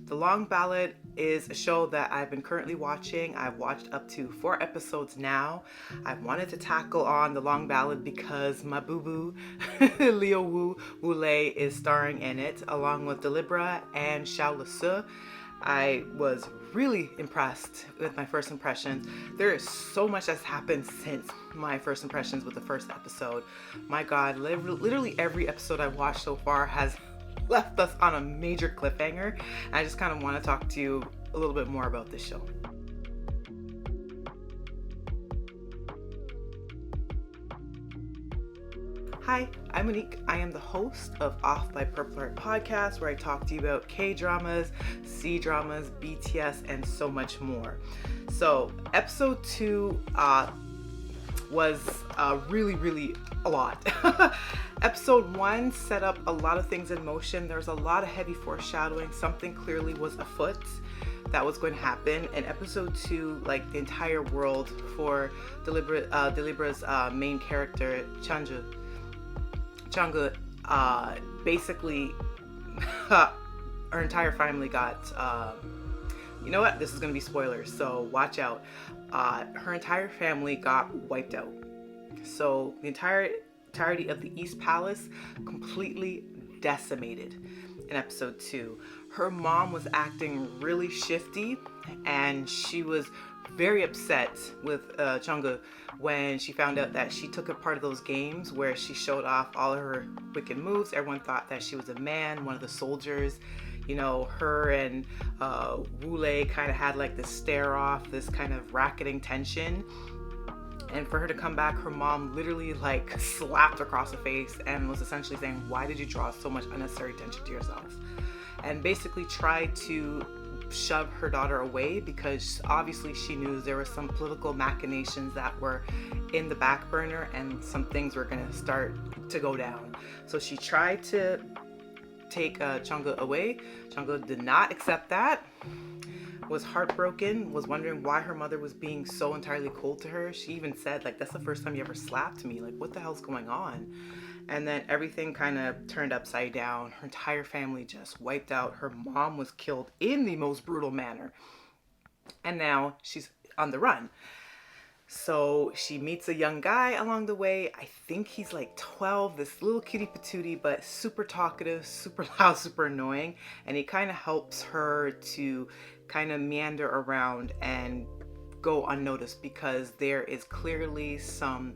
The Long Ballad is a show that I've been currently watching. I've watched up to 4 episodes now. I've wanted to tackle on The Long Ballad because my boo-boo, Leo Wu Lei, is starring in it, along with Dilraba and Zhao Lusi. I was really impressed with my first impressions. There is so much that's happened since my first impressions with the first episode. My God, literally every episode I've watched so far has left us on a major cliffhanger. And I just kind of want to talk to you a little bit more about this show. Hi, I'm Monique. I am the host of Off by Purple Heart podcast, where I talk to you about K-dramas, C-dramas, BTS, and so much more. So episode 2 was really a lot. Episode 1 set up a lot of things in motion. There's a lot of heavy foreshadowing. Something clearly was afoot that was going to happen. In episode 2, like the entire world for Dilraba's main character, Chang'e, basically her entire family got, you know what, this is going to be spoilers, so watch out. Her entire family got wiped out. So the entirety of the East Palace completely decimated in episode 2. Her mom was acting really shifty, and she was very upset with Chang'e when she found out that she took a part of those games where she showed off all of her wicked moves. Everyone thought that she was a man, one of the soldiers. You know, her and Wu Lei kind of had like this stare off, this kind of racketing tension. And for her to come back, her mom literally like slapped her across the face and was essentially saying, why did you draw so much unnecessary attention to yourself? And basically tried to shove her daughter away because obviously she knew there were some political machinations that were in the back burner and some things were going to start to go down. So she tried to take Chang'e away. Chang'e did not accept that, was heartbroken, was wondering why her mother was being so entirely cold to her. She even said, like, that's the first time you ever slapped me. Like, what the hell's going on? And then everything kind of turned upside down. Her entire family just wiped out. Her mom was killed in the most brutal manner. And now she's on the run. So she meets a young guy along the way. I think he's like 12, this little cutie patootie, but super talkative, super loud, super annoying. And he kind of helps her to kind of meander around and go unnoticed because there is clearly some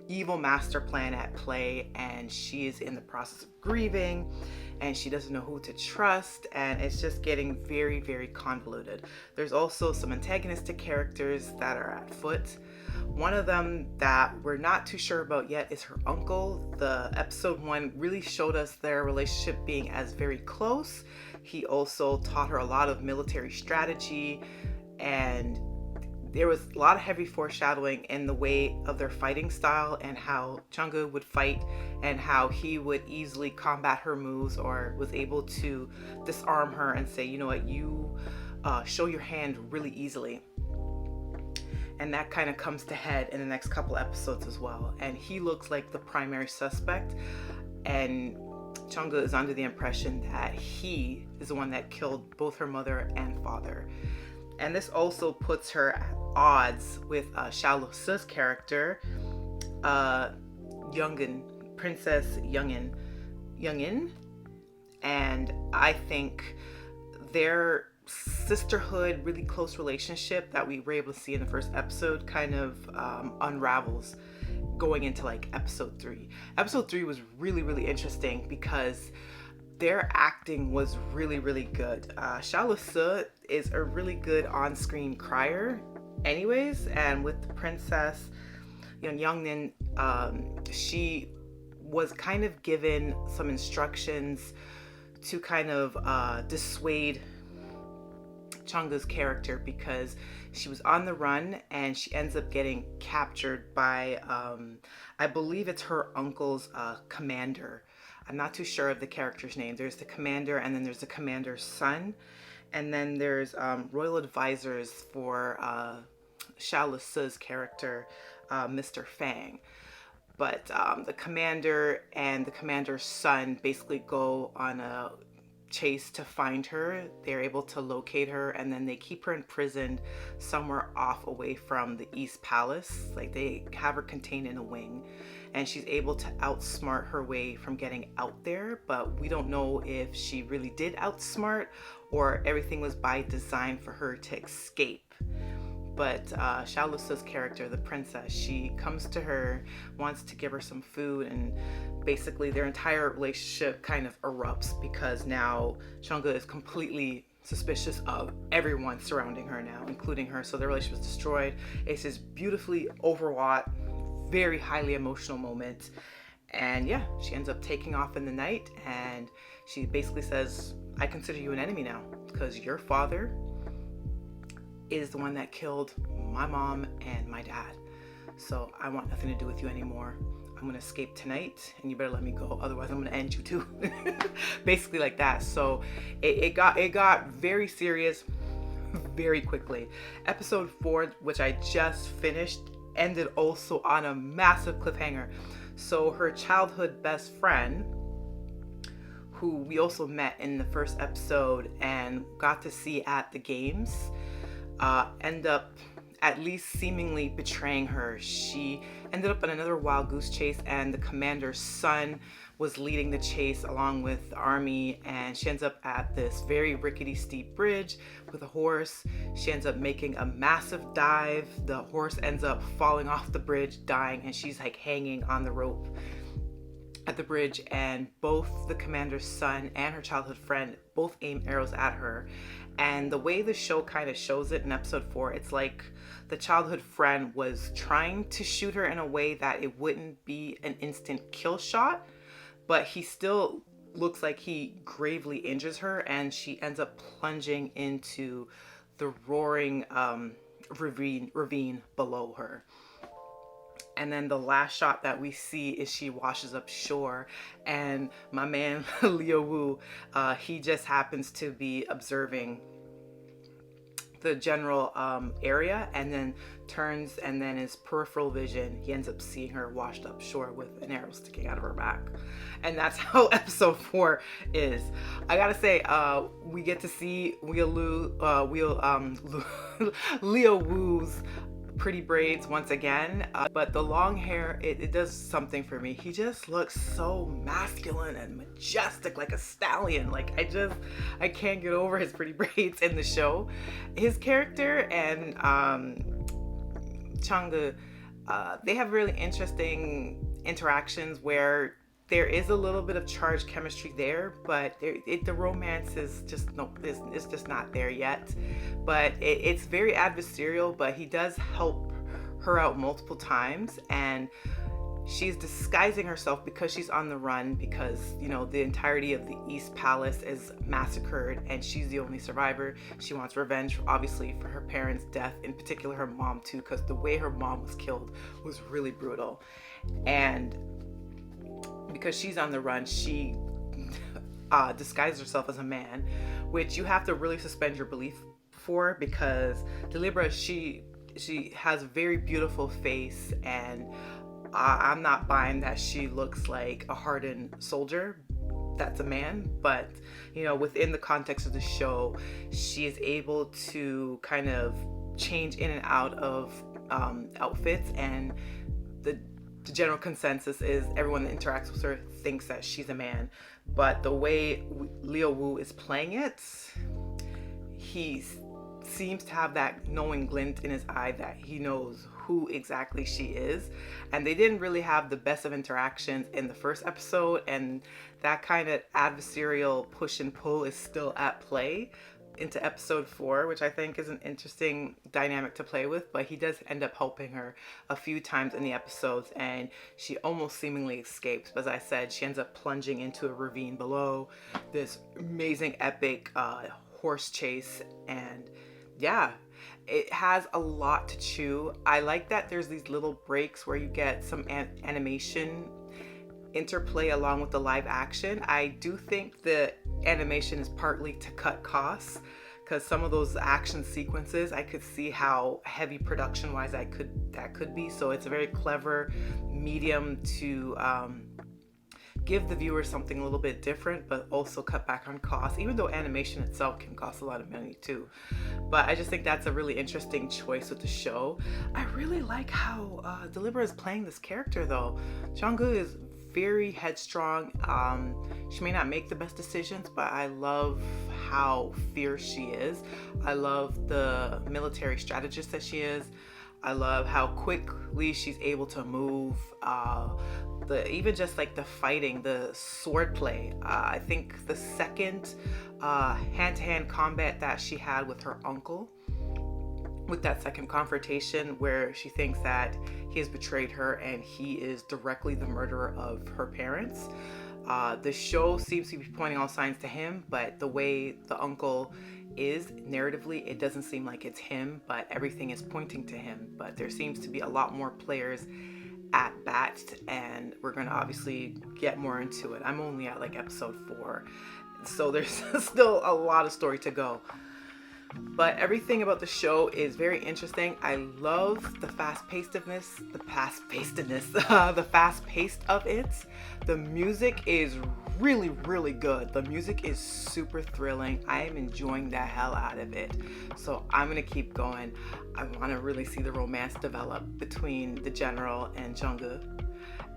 evil master plan at play, and she is in the process of grieving and she doesn't know who to trust, and it's just getting very convoluted. There's also some antagonistic characters that are at foot. One of them that we're not too sure about yet is her uncle. The episode 1 really showed us their relationship being as very close. He also taught her a lot of military strategy, and there was a lot of heavy foreshadowing in the way of their fighting style and how Chang'e would fight and how he would easily combat her moves or was able to disarm her and say, you know what, you show your hand really easily. And that kind of comes to head in the next couple episodes as well. And he looks like the primary suspect, and Chang'e is under the impression that he is the one that killed both her mother and father. And this also puts her at odds with Zhao Lusi's character, Princess Youngin. And I think their sisterhood, really close relationship that we were able to see in the first episode kind of unravels going into like episode 3. Episode 3 was really interesting because their acting was really good. Zhao Lusi is a really good on-screen crier anyways, and with the princess Youngin, she was kind of given some instructions to kind of dissuade Chang'e's character because she was on the run and she ends up getting captured by I believe it's her uncle's commander. I'm not too sure of the character's name. There's the commander, and then there's the commander's son, and then there's royal advisors for Zhao Lusi's character, Mr. Fang. But the commander and the commander's son basically go on a chase to find her. They're able to locate her, and then they keep her imprisoned somewhere off away from the East Palace. Like, they have her contained in a wing, and she's able to outsmart her way from getting out there, but we don't know if she really did outsmart or everything was by design for her to escape. But Zhao Lusi's character, the princess, she comes to her, wants to give her some food, and basically their entire relationship kind of erupts because now Chang'e is completely suspicious of everyone surrounding her now, including her. So their relationship is destroyed. It's this beautifully overwrought, very highly emotional moment. And yeah, she ends up taking off in the night, and she basically says, I consider you an enemy now because your father is the one that killed my mom and my dad. So I want nothing to do with you anymore. I'm gonna escape tonight, and you better let me go, otherwise I'm gonna end you too. Basically like that. So it got very serious very quickly. Episode 4, which I just finished, ended also on a massive cliffhanger. So her childhood best friend, who we also met in the first episode and got to see at the games, end up at least seemingly betraying her. She ended up in another wild goose chase, and the commander's son was leading the chase along with the army, and she ends up at this very rickety steep bridge with a horse. She ends up making a massive dive. The horse ends up falling off the bridge, dying, and she's like hanging on the rope at the bridge, and both the commander's son and her childhood friend both aim arrows at her. And the way the show kind of shows it in episode 4, it's like the childhood friend was trying to shoot her in a way that it wouldn't be an instant kill shot, but he still looks like he gravely injures her, and she ends up plunging into the roaring ravine below her. And then the last shot that we see is she washes up shore, and my man Leo Wu, he just happens to be observing the general area, and then turns, and then his peripheral vision, he ends up seeing her washed up shore with an arrow sticking out of her back. And that's how episode 4 is. I gotta say, we get to see Leo Wu's pretty braids once again, but the long hair, it does something for me. He just looks so masculine and majestic, like a stallion. Like, I can't get over his pretty braids in the show. His character and Chang'e, they have really interesting interactions where there is a little bit of charged chemistry there, but the romance is just it's just not there yet. But it's very adversarial, but he does help her out multiple times, and she's disguising herself because she's on the run, because, you know, the entirety of the East Palace is massacred and she's the only survivor. She wants revenge, obviously, for her parents' death, in particular her mom too, because the way her mom was killed was really brutal. And because she's on the run, she disguises herself as a man, which you have to really suspend your belief for, because Dilraba, she has a very beautiful face, and I'm not buying that she looks like a hardened soldier that's a man. But, you know, within the context of the show, she is able to kind of change in and out of outfits, and the general consensus is everyone that interacts with her thinks that she's a man. But the way Leo Wu is playing it, he seems to have that knowing glint in his eye that he knows who exactly she is. And they didn't really have the best of interactions in the first episode, and that kind of adversarial push and pull is still at play into episode 4, which I think is an interesting dynamic to play with. But he does end up helping her a few times in the episodes, and she almost seemingly escapes. But as I said, she ends up plunging into a ravine below this amazing epic horse chase. And yeah, it has a lot to chew. I like that there's these little breaks where you get some animation interplay along with the live action. I do think the animation is partly to cut costs, because some of those action sequences, I could see how heavy production wise that could be. So it's a very clever medium to give the viewer something a little bit different, but also cut back on costs, even though animation itself can cost a lot of money too. But I just think that's a really interesting choice with the show. I really like how Dilraba is playing this character though. Jung-gu is very headstrong. She may not make the best decisions, but I love how fierce she is. I love the military strategist that she is. I love how quickly she's able to move. Even just like the fighting, the sword play. I think the second hand-to-hand combat that she had with her uncle, with that second confrontation where she thinks that he has betrayed her and he is directly the murderer of her parents. The show seems to be pointing all signs to him, but the way the uncle is narratively, it doesn't seem like it's him, but everything is pointing to him. But there seems to be a lot more players at bat, and we're going to obviously get more into it. I'm only at like episode 4, so there's still a lot of story to go. But everything about the show is very interesting. I love the fast-paced of it. The music is really, really good. The music is super thrilling. I am enjoying the hell out of it. So I'm gonna keep going. I want to really see the romance develop between the general and Jung-gu.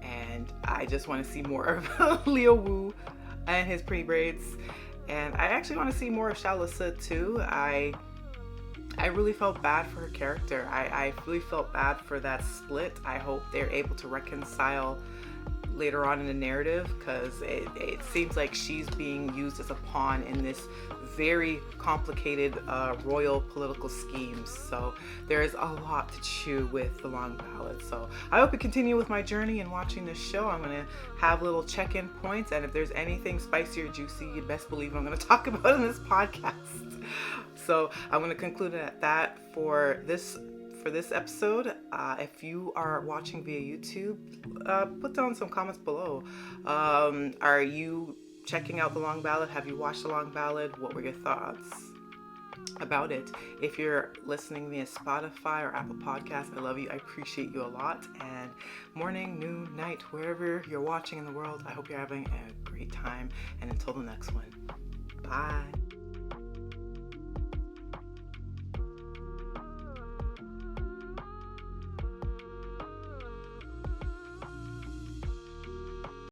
And I just want to see more of Leo Wu and his pretty braids. And I actually want to see more of Zhao Lusi too. I really felt bad for her character. I really felt bad for that split. I hope they're able to reconcile later on in the narrative, because it seems like she's being used as a pawn in this very complicated royal political schemes. So there's a lot to chew with the Long Ballad. So I hope you continue with my journey in watching this show. I'm going to have little check-in points, and if there's anything spicy or juicy, you best believe I'm going to talk about in this podcast. So I'm going to conclude at that for this episode. If you are watching via YouTube, put down some comments below. Are you checking out the Long Ballad? Have you watched the Long Ballad? What were your thoughts about it? If you're listening via Spotify or Apple Podcasts, I love you. I appreciate you a lot. And morning, noon, night, wherever you're watching in the world, I hope you're having a great time. And until the next one, bye.